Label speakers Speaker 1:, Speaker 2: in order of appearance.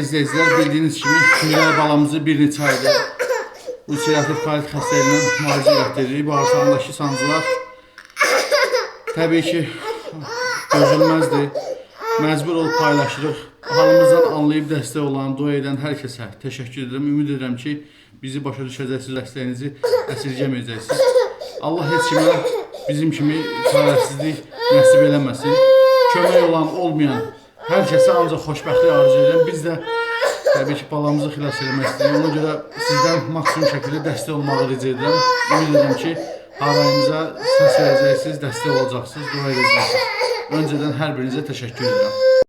Speaker 1: izləyicilər, bildiyiniz kimi Güllər balamızı bir neçə aydır ulserativ kolit xəstəliyindən müalicə etdiririk. Bağırsağındakı sancılar təbii ki dözülməzdir. Məcbur olub paylaşırıq. Halımızdan anlayıb dəstək olan, dua edən hər kəsə təşəkkür edirəm. Ümid edirəm ki bizi başa düşəcəksiniz, dəstəyinizi əsirgəməyəcəksiniz. Allah heç kimə bizim kimi çarəsizlik nəsib eləməsin. Kömək olan, olmayan hər kəsə ancaq xoşbəxtlik arzu edirəm. Biz də təbii ki balamızı xilas eləmək istəyirik. Ona görə sizdən maksimum şəkildə dəstək olmağı rica edirəm. Ümid edirəm ki harayımıza səs verəcəksiniz, dəstək olacaqsınız, dua edəcəksiniz. Öncədən hər birinizə təşəkkür edirəm.